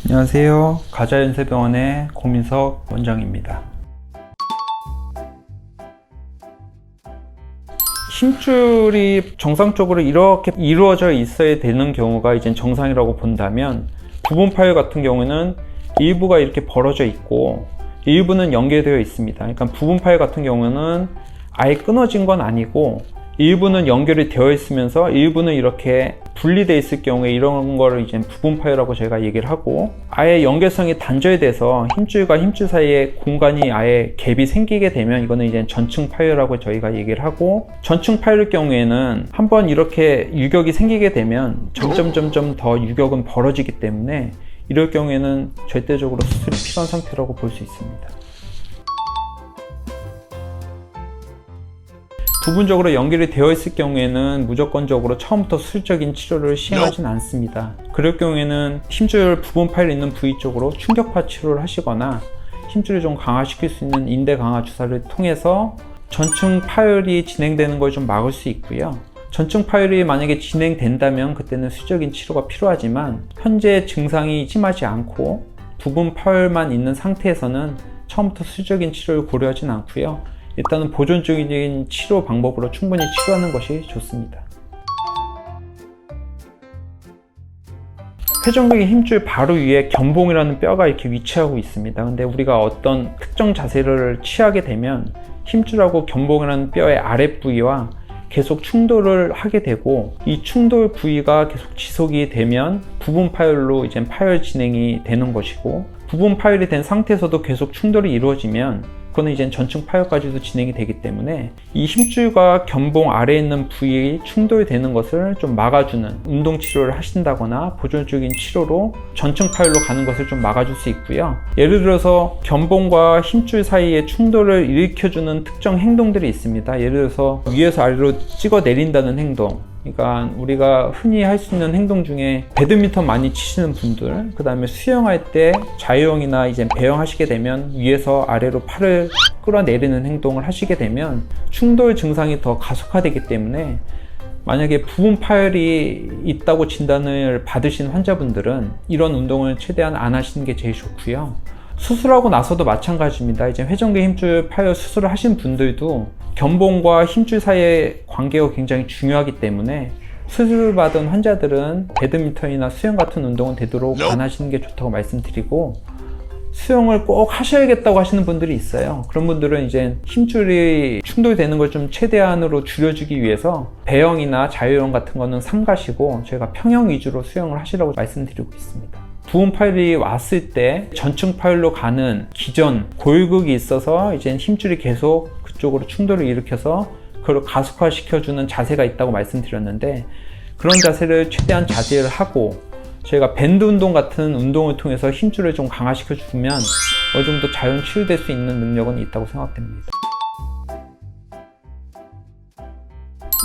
안녕하세요. 가자연세병원의 고민석 원장입니다. 힘줄이 정상적으로 이렇게 이루어져 있어야 되는 경우가 이제 정상이라고 본다면, 부분 파열 같은 경우는 일부가 이렇게 벌어져 있고 일부는 연계되어 있습니다. 그러니까 부분 파열 같은 경우는 아예 끊어진 건 아니고 일부는 연결이 되어 있으면서 일부는 이렇게 분리되어 있을 경우에 이런 거를 이제 부분 파열이라고 저희가 얘기를 하고, 아예 연결성이 단절돼서 힘줄과 힘줄 사이에 공간이 아예 갭이 생기게 되면 이거는 이제 전층 파열이라고 저희가 얘기를 하고, 전층 파열일 경우에는 한번 이렇게 유격이 생기게 되면 점점 더 유격은 벌어지기 때문에 이럴 경우에는 절대적으로 수술이 필요한 상태라고 볼 수 있습니다. 부분적으로 연결이 되어 있을 경우에는 무조건적으로 처음부터 수술적인 치료를 시행하진 않습니다. 그럴 경우에는 힘줄 부분 파열 있는 부위 쪽으로 충격파 치료를 하시거나 힘줄을 좀 강화시킬 수 있는 인대 강화 주사를 통해서 전층 파열이 진행되는 걸 좀 막을 수 있고요. 전층 파열이 만약에 진행된다면 그때는 수술적인 치료가 필요하지만, 현재 증상이 심하지 않고 부분 파열만 있는 상태에서는 처음부터 수술적인 치료를 고려하진 않고요. 일단은 보존적인 치료 방법으로 충분히 치료하는 것이 좋습니다. 회전근개 힘줄 바로 위에 견봉이라는 뼈가 이렇게 위치하고 있습니다. 근데 우리가 어떤 특정 자세를 취하게 되면 힘줄하고 견봉이라는 뼈의 아랫부위와 계속 충돌을 하게 되고, 이 충돌 부위가 계속 지속이 되면 부분 파열로 이제 파열 진행이 되는 것이고, 부분 파열이 된 상태에서도 계속 충돌이 이루어지면 그거는 이제 전층 파열까지도 진행이 되기 때문에 이 힘줄과 견봉 아래에 있는 부위에 충돌되는 것을 좀 막아주는 운동 치료를 하신다거나 보존적인 치료로 전층 파열로 가는 것을 좀 막아줄 수 있고요. 예를 들어서 견봉과 힘줄 사이에 충돌을 일으켜주는 특정 행동들이 있습니다. 예를 들어서 위에서 아래로 찍어 내린다는 행동, 그러니까 우리가 흔히 할 수 있는 행동 중에 배드민턴 많이 치시는 분들, 그 다음에 수영할 때 자유형이나 이제 배영 하시게 되면 위에서 아래로 팔을 끌어내리는 행동을 하시게 되면 충돌 증상이 더 가속화되기 때문에, 만약에 부분 파열이 있다고 진단을 받으신 환자분들은 이런 운동을 최대한 안 하시는 게 제일 좋고요. 수술하고 나서도 마찬가지입니다. 이제 회전근개 힘줄 파열 수술을 하신 분들도 견봉과 힘줄 사이의 관계가 굉장히 중요하기 때문에 수술을 받은 환자들은 배드민턴이나 수영 같은 운동은 되도록 안 하시는 게 좋다고 말씀드리고, 수영을 꼭 하셔야겠다고 하시는 분들이 있어요. 그런 분들은 이제 힘줄이 충돌되는 걸 좀 최대한으로 줄여주기 위해서 배영이나 자유형 같은 거는 삼가시고 저희가 평형 위주로 수영을 하시라고 말씀드리고 있습니다. 부분 파열이 왔을 때 전층 파열로 가는 기전 골극이 있어서 이제 힘줄이 계속 그쪽으로 충돌을 일으켜서 그걸 가속화시켜주는 자세가 있다고 말씀드렸는데, 그런 자세를 최대한 자제를 하고 저희가 밴드 운동 같은 운동을 통해서 힘줄을 좀 강화시켜주면 어느 정도 자연 치유될 수 있는 능력은 있다고 생각됩니다.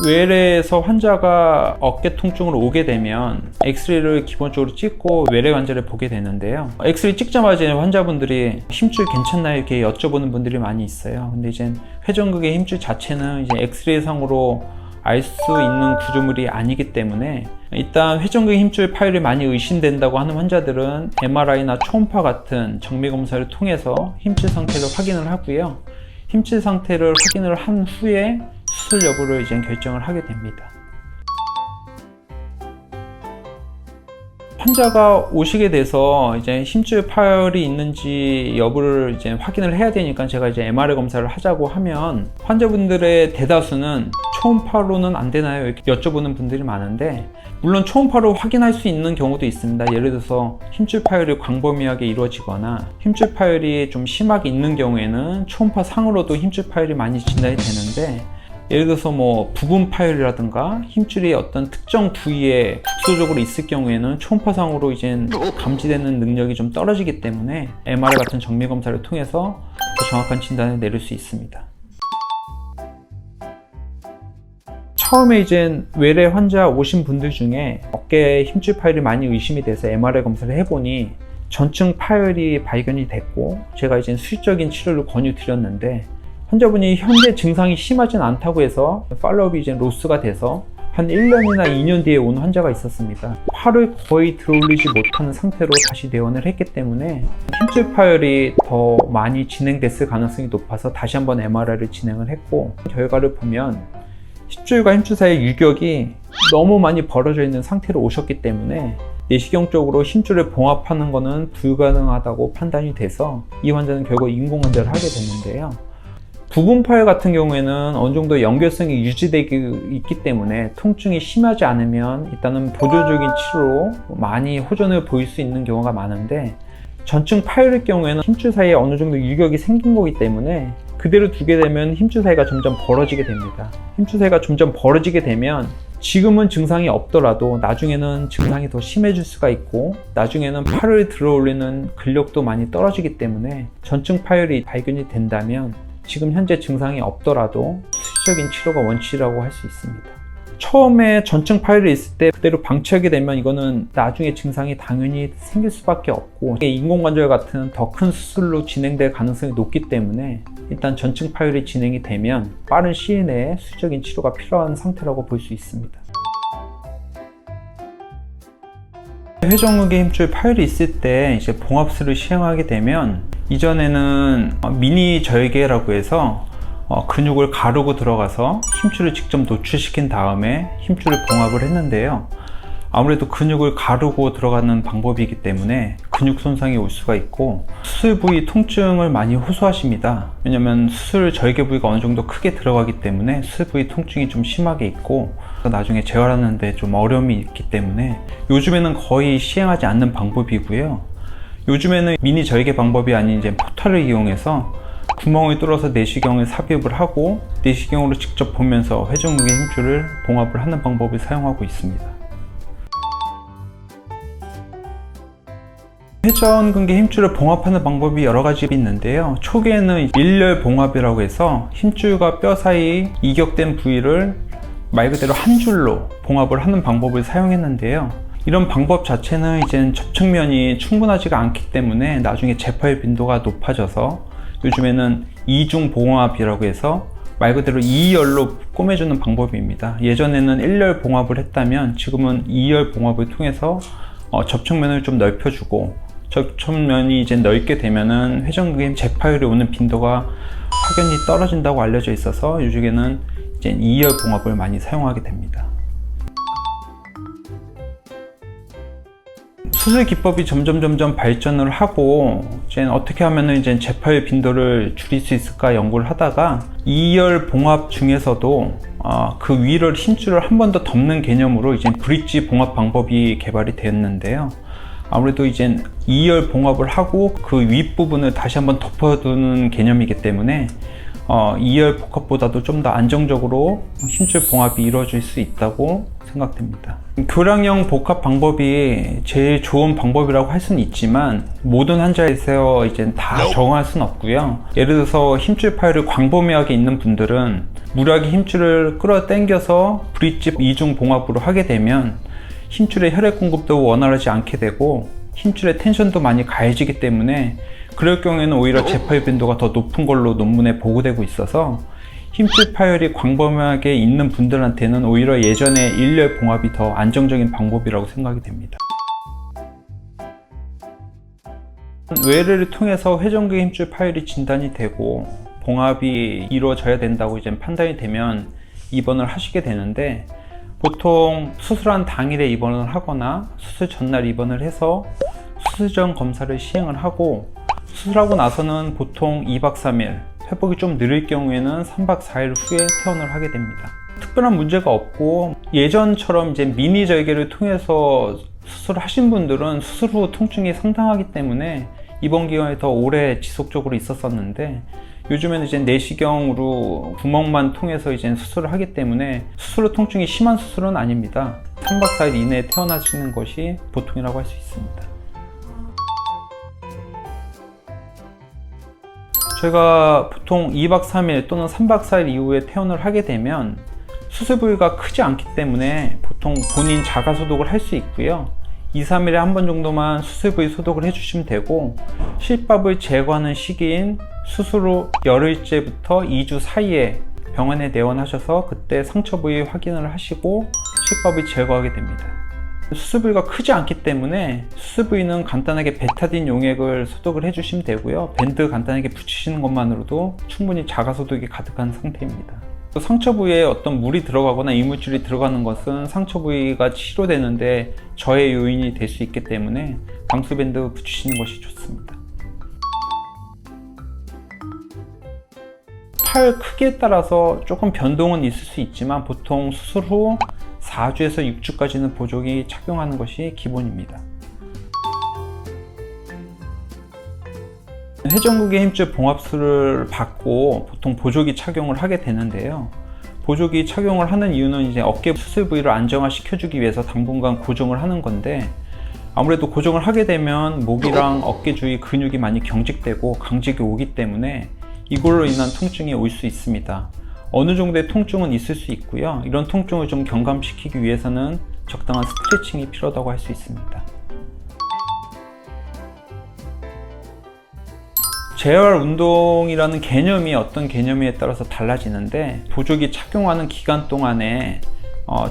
외래에서 환자가 어깨 통증으로 오게 되면 엑스레이를 기본적으로 찍고 외래 환자를 보게 되는데요. 엑스레이 찍자마자 환자분들이 힘줄 괜찮나요? 이렇게 여쭤보는 분들이 많이 있어요. 근데 이제 회전근개 힘줄 자체는 이제 엑스레이 상으로 알 수 있는 구조물이 아니기 때문에, 일단 회전근개 힘줄 파열이 많이 의심된다고 하는 환자들은 MRI나 초음파 같은 정밀 검사를 통해서 힘줄 상태를 확인을 하고요. 힘줄 상태를 확인을 한 후에 수술 여부를 이제 결정을 하게 됩니다. 환자가 오시게 돼서 이제 힘줄 파열이 있는지 여부를 이제 확인을 해야 되니까 제가 이제 MRI 검사를 하자고 하면 환자분들의 대다수는 초음파로는 안 되나요? 이렇게 여쭤보는 분들이 많은데, 물론 초음파로 확인할 수 있는 경우도 있습니다. 예를 들어서 힘줄 파열이 광범위하게 이루어지거나 힘줄 파열이 좀 심하게 있는 경우에는 초음파 상으로도 힘줄 파열이 많이 진단이 되는데, 예를 들어서 뭐 부분 파열이라든가 힘줄이 어떤 특정 부위에 국소적으로 있을 경우에는 초음파상으로 이제 감지되는 능력이 좀 떨어지기 때문에 MRI 같은 정밀 검사를 통해서 더 정확한 진단을 내릴 수 있습니다. 처음에 이제 외래 환자 오신 분들 중에 어깨에 힘줄 파열이 많이 의심이 돼서 MRI 검사를 해보니 전층 파열이 발견이 됐고, 제가 이제 수직적인 치료를 권유드렸는데 환자분이 현재 증상이 심하진 않다고 해서 팔로업이 이제 로스가 돼서 한 1년이나 2년 뒤에 온 환자가 있었습니다. 팔을 거의 들어올리지 못하는 상태로 다시 내원을 했기 때문에 힘줄 파열이 더 많이 진행됐을 가능성이 높아서 다시 한번 MRI를 진행을 했고, 결과를 보면 힘줄과 힘줄 사이의 유격이 너무 많이 벌어져 있는 상태로 오셨기 때문에 내시경 쪽으로 힘줄을 봉합하는 것은 불가능하다고 판단이 돼서 이 환자는 결국 인공관절을 하게 됐는데요. 부분 파열 같은 경우에는 어느 정도 연결성이 유지되고 있기 때문에 통증이 심하지 않으면 일단은 보조적인 치료로 많이 호전을 보일 수 있는 경우가 많은데, 전증 파열일 경우에는 힘줄 사이에 어느 정도 유격이 생긴 거기 때문에 그대로 두게 되면 힘줄 사이가 점점 벌어지게 됩니다. 힘줄 사이가 점점 벌어지게 되면 지금은 증상이 없더라도 나중에는 증상이 더 심해질 수가 있고, 나중에는 팔을 들어 올리는 근력도 많이 떨어지기 때문에 전증 파열이 발견이 된다면 지금 현재 증상이 없더라도 수시적인 치료가 원칙이라고 할 수 있습니다. 처음에 전증 파열이 있을 때 그대로 방치하게 되면 이거는 나중에 증상이 당연히 생길 수밖에 없고, 인공관절 같은 더 큰 수술로 진행될 가능성이 높기 때문에 일단 전증 파열이 진행이 되면 빠른 시일 내에 수시적인 치료가 필요한 상태라고 볼 수 있습니다. 회전근개 힘줄 파열이 있을 때 이제 봉합술을 시행하게 되면, 이전에는 미니 절개라고 해서 근육을 가르고 들어가서 힘줄을 직접 노출시킨 다음에 힘줄을 봉합을 했는데요. 아무래도 근육을 가르고 들어가는 방법이기 때문에 근육 손상이 올 수가 있고 수술 부위 통증을 많이 호소하십니다. 왜냐면 수술 절개 부위가 어느 정도 크게 들어가기 때문에 수술 부위 통증이 좀 심하게 있고 나중에 재활하는데 좀 어려움이 있기 때문에 요즘에는 거의 시행하지 않는 방법이고요. 요즘에는 미니 절개 방법이 아닌 이제 포탈을 이용해서 구멍을 뚫어서 내시경을 삽입을 하고 내시경으로 직접 보면서 회전근개 힘줄을 봉합을 하는 방법을 사용하고 있습니다. 회전근개 힘줄을 봉합하는 방법이 여러 가지 있는데요. 초기에는 일렬 봉합이라고 해서 힘줄과 뼈 사이 이격된 부위를 말 그대로 한 줄로 봉합을 하는 방법을 사용했는데요. 이런 방법 자체는 이젠 접촉면이 충분하지가 않기 때문에 나중에 재파열 빈도가 높아져서 요즘에는 이중 봉합이라고 해서 말 그대로 2열로 꼬매주는 방법입니다. 예전에는 1열 봉합을 했다면 지금은 2열 봉합을 통해서 접촉면을 좀 넓혀주고, 접촉면이 이제 넓게 되면은 회전근개 재파열이 오는 빈도가 확연히 떨어진다고 알려져 있어서 요즘에는 이제 2열 봉합을 많이 사용하게 됩니다. 수술 기법이 점점 발전을 하고 이제 어떻게 하면 이제 재파열 빈도를 줄일 수 있을까 연구를 하다가 2열 봉합 중에서도 그 위를 힘줄을 한 번 더 덮는 개념으로 이제 브릿지 봉합 방법이 개발이 되었는데요. 아무래도 이제 2열 봉합을 하고 그 윗부분을 다시 한번 덮어두는 개념이기 때문에 2열 복합보다도 좀 더 안정적으로 힘줄 봉합이 이루어질 수 있다고 생각됩니다. 교량형 복합 방법이 제일 좋은 방법이라고 할 수는 있지만 모든 환자에서 이제 다 적응할 수는 없고요. 예를 들어서 힘줄 파열이 광범위하게 있는 분들은 무리하게 힘줄을 끌어당겨서 브릿지 이중 봉합으로 하게 되면 힘줄의 혈액 공급도 원활하지 않게 되고 힘줄의 텐션도 많이 가해지기 때문에 그럴 경우에는 오히려 재파열 빈도가 더 높은 걸로 논문에 보고되고 있어서 힘줄 파열이 광범위하게 있는 분들한테는 오히려 예전에 일렬 봉합이 더 안정적인 방법이라고 생각이 됩니다. 외래를 통해서 회전근개 힘줄 파열이 진단이 되고 봉합이 이루어져야 된다고 이제 판단이 되면 입원을 하시게 되는데, 보통 수술한 당일에 입원을 하거나 수술 전날 입원을 해서 수술 전 검사를 시행을 하고 수술하고 나서는 보통 2박 3일, 회복이 좀 느릴 경우에는 3박 4일 후에 퇴원을 하게 됩니다. 특별한 문제가 없고 예전처럼 이제 미니 절개를 통해서 수술을 하신 분들은 수술 후 통증이 상당하기 때문에 입원 기간이 더 오래 지속적으로 있었었는데, 요즘에는 이제 내시경으로 구멍만 통해서 이제 수술을 하기 때문에 수술 후 통증이 심한 수술은 아닙니다. 3박 4일 이내에 퇴원하시는 것이 보통이라고 할 수 있습니다. 저희가 보통 2박 3일 또는 3박 4일 이후에 퇴원을 하게 되면 수술 부위가 크지 않기 때문에 보통 본인 자가 소독을 할 수 있고요. 2, 3일에 한 번 정도만 수술 부위 소독을 해주시면 되고, 실밥을 제거하는 시기인 수술 후 열흘째부터 2주 사이에 병원에 내원하셔서 그때 상처 부위 확인을 하시고 실밥을 제거하게 됩니다. 수술 부위가 크지 않기 때문에 수술 부위는 간단하게 베타딘 용액을 소독을 해주시면 되고요. 밴드 간단하게 붙이시는 것만으로도 충분히 자가 소독이 가득한 상태입니다. 또 상처 부위에 어떤 물이 들어가거나 이물질이 들어가는 것은 상처 부위가 치료되는데 저해 요인이 될 수 있기 때문에 방수 밴드 붙이시는 것이 좋습니다. 팔 크기에 따라서 조금 변동은 있을 수 있지만 보통 수술 후 4주에서 6주까지는 보조기 착용하는 것이 기본입니다. 회전근개 힘줄 봉합술을 받고 보통 보조기 착용을 하게 되는데요. 보조기 착용을 하는 이유는 이제 어깨 수술 부위를 안정화시켜주기 위해서 당분간 고정을 하는 건데, 아무래도 고정을 하게 되면 목이랑 어깨 주위 근육이 많이 경직되고 강직이 오기 때문에 이걸로 인한 통증이 올 수 있습니다. 어느 정도의 통증은 있을 수 있고요. 이런 통증을 좀 경감시키기 위해서는 적당한 스트레칭이 필요하다고 할 수 있습니다. 재활 운동이라는 개념이 어떤 개념에 따라서 달라지는데, 보조기 착용하는 기간 동안에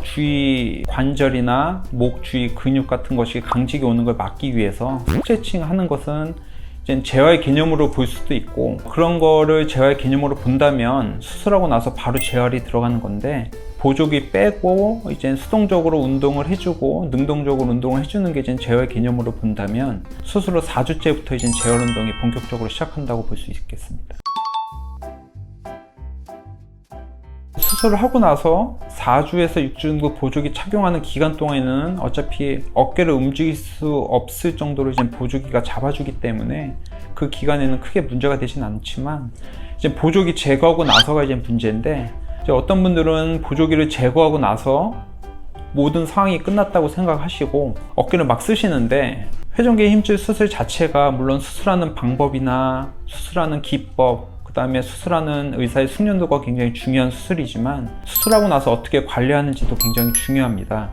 주위 관절이나 목 주위 근육 같은 것이 강직이 오는 걸 막기 위해서 스트레칭 하는 것은 재활 개념으로 볼 수도 있고, 그런 거를 재활 개념으로 본다면 수술하고 나서 바로 재활이 들어가는 건데, 보조기 빼고 이제 수동적으로 운동을 해주고 능동적으로 운동을 해주는 게 이제 재활 개념으로 본다면 수술 후 4주째부터 이제 재활 운동이 본격적으로 시작한다고 볼 수 있겠습니다. 수술을 하고 나서 4주에서 6주 정도 보조기 착용하는 기간 동안에는 어차피 어깨를 움직일 수 없을 정도로 이제 보조기가 잡아주기 때문에 그 기간에는 크게 문제가 되진 않지만, 이제 보조기 제거하고 나서가 이제 문제인데, 이제 어떤 분들은 보조기를 제거하고 나서 모든 상황이 끝났다고 생각하시고 어깨를 막 쓰시는데, 회전근개 힘줄 수술 자체가 물론 수술하는 방법이나 수술하는 기법, 그 다음에 수술하는 의사의 숙련도가 굉장히 중요한 수술이지만, 수술하고 나서 어떻게 관리하는지도 굉장히 중요합니다.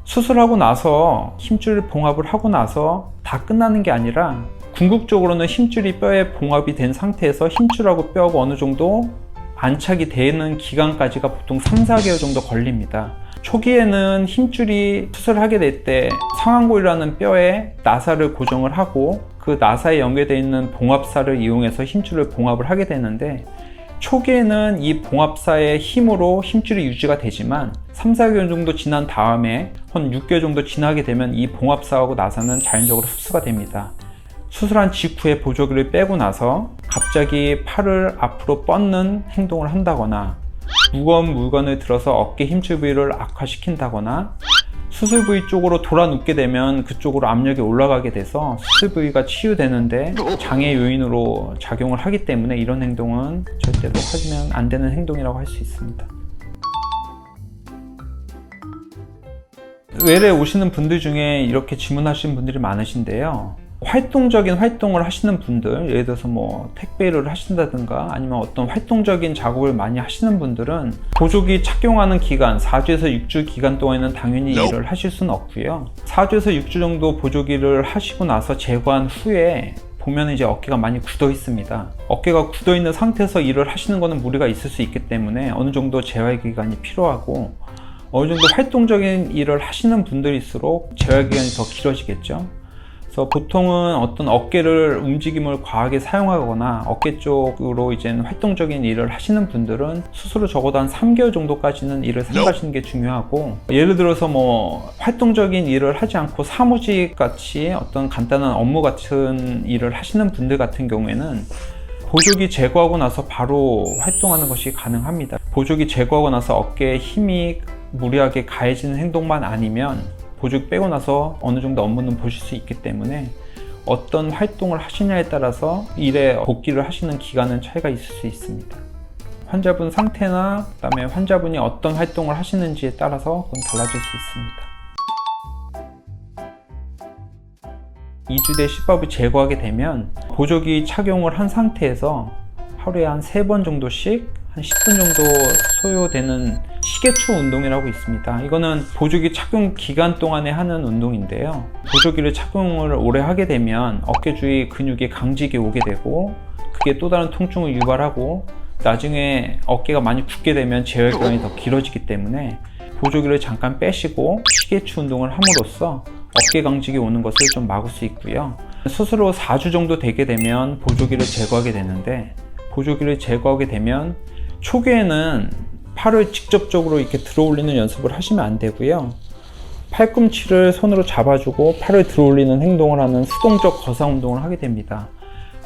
수술하고 나서 힘줄 봉합을 하고 나서 다 끝나는 게 아니라, 궁극적으로는 힘줄이 뼈에 봉합이 된 상태에서 힘줄하고 뼈하고 어느 정도 안착이 되는 기간까지가 보통 3-4개월 정도 걸립니다. 초기에는 힘줄이 수술하게 될 때 상완골이라는 뼈에 나사를 고정을 하고 그 나사에 연결되어 있는 봉합사를 이용해서 힘줄을 봉합을 하게 되는데, 초기에는 이 봉합사의 힘으로 힘줄이 유지가 되지만 3-4개월 정도 지난 다음에 한 6개월 정도 지나게 되면 이 봉합사하고 나사는 자연적으로 흡수가 됩니다. 수술한 직후에 보조기를 빼고 나서 갑자기 팔을 앞으로 뻗는 행동을 한다거나, 무거운 물건을 들어서 어깨 힘줄 부위를 악화시킨다거나, 수술 부위 쪽으로 돌아 눕게 되면 그쪽으로 압력이 올라가게 돼서 수술 부위가 치유되는데 장애 요인으로 작용을 하기 때문에 이런 행동은 절대로 하시면 안 되는 행동이라고 할 수 있습니다. 외래 오시는 분들 중에 이렇게 질문하시는 분들이 많으신데요. 활동적인 활동을 하시는 분들, 예를 들어서 뭐 택배를 하신다든가 아니면 어떤 활동적인 작업을 많이 하시는 분들은 보조기 착용하는 기간 4주에서 6주 기간 동안에는 당연히 일을 하실 수는 없고요. 4주에서 6주 정도 보조기를 하시고 나서 제거한 후에 보면 이제 어깨가 많이 굳어 있습니다. 어깨가 굳어 있는 상태에서 일을 하시는 것은 무리가 있을 수 있기 때문에 어느 정도 재활 기간이 필요하고, 어느 정도 활동적인 일을 하시는 분들일수록 재활 기간이 더 길어지겠죠. 그래서 보통은 어떤 어깨를 움직임을 과하게 사용하거나 어깨 쪽으로 이제 활동적인 일을 하시는 분들은 수술 후 적어도 한 3개월 정도까지는 일을 삼가시는 게 중요하고, 예를 들어서 뭐 활동적인 일을 하지 않고 사무직 같이 어떤 간단한 업무 같은 일을 하시는 분들 같은 경우에는 보조기 제거하고 나서 바로 활동하는 것이 가능합니다. 보조기 제거하고 나서 어깨에 힘이 무리하게 가해지는 행동만 아니면 보조기 빼고 나서 어느 정도 업무는 보실 수 있기 때문에 어떤 활동을 하시냐에 따라서 일에 복귀를 하시는 기간은 차이가 있을 수 있습니다. 환자분 상태나 그다음에 환자분이 어떤 활동을 하시는지에 따라서 그건 달라질 수 있습니다. 2주 뒤에 실밥을 제거하게 되면 보조기 착용을 한 상태에서 하루에 한 3번 정도씩 한 10분 정도 소요되는 시계추 운동이라고 있습니다. 이거는 보조기 착용 기간 동안에 하는 운동인데요. 보조기를 착용을 오래 하게 되면 어깨 주위 근육이 강직이 오게 되고 그게 또 다른 통증을 유발하고 나중에 어깨가 많이 굽게 되면 재활 기간이 더 길어지기 때문에 보조기를 잠깐 빼시고 시계추 운동을 함으로써 어깨 강직이 오는 것을 좀 막을 수 있고요. 스스로 4주 정도 되게 되면 보조기를 제거하게 되는데, 보조기를 제거하게 되면 초기에는 팔을 직접적으로 이렇게 들어 올리는 연습을 하시면 안 되고요. 팔꿈치를 손으로 잡아주고 팔을 들어 올리는 행동을 하는 수동적 거상 운동을 하게 됩니다.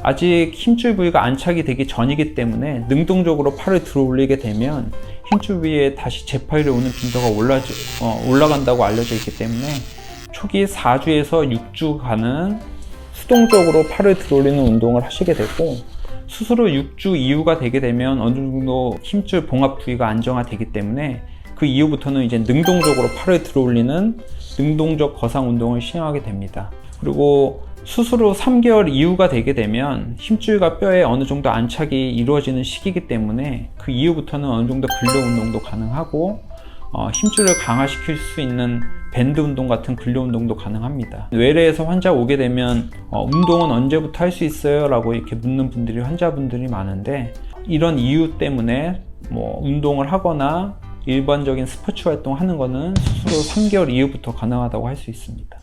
아직 힘줄 부위가 안착이 되기 전이기 때문에 능동적으로 팔을 들어 올리게 되면 힘줄 부위에 다시 재파일이 오는 빈도가 올라간다고 알려져 있기 때문에 초기 4주에서 6주간은 수동적으로 팔을 들어 올리는 운동을 하시게 되고, 스스로 6주 이후가 되게 되면 어느 정도 힘줄 봉합 부위가 안정화되기 때문에 그 이후부터는 이제 능동적으로 팔을 들어 올리는 능동적 거상 운동을 시행하게 됩니다. 그리고 수술 후 3개월 이후가 되게 되면 힘줄과 뼈에 어느 정도 안착이 이루어지는 시기이기 때문에 그 이후부터는 어느 정도 근력 운동도 가능하고 힘줄을 강화시킬 수 있는 밴드 운동 같은 근력 운동도 가능합니다. 외래에서 환자 오게 되면 운동은 언제부터 할 수 있어요? 라고 이렇게 묻는 분들이 환자분들이 많은데, 이런 이유 때문에 운동을 하거나 일반적인 스포츠 활동 하는 거는 수술 후 3개월 이후부터 가능하다고 할 수 있습니다.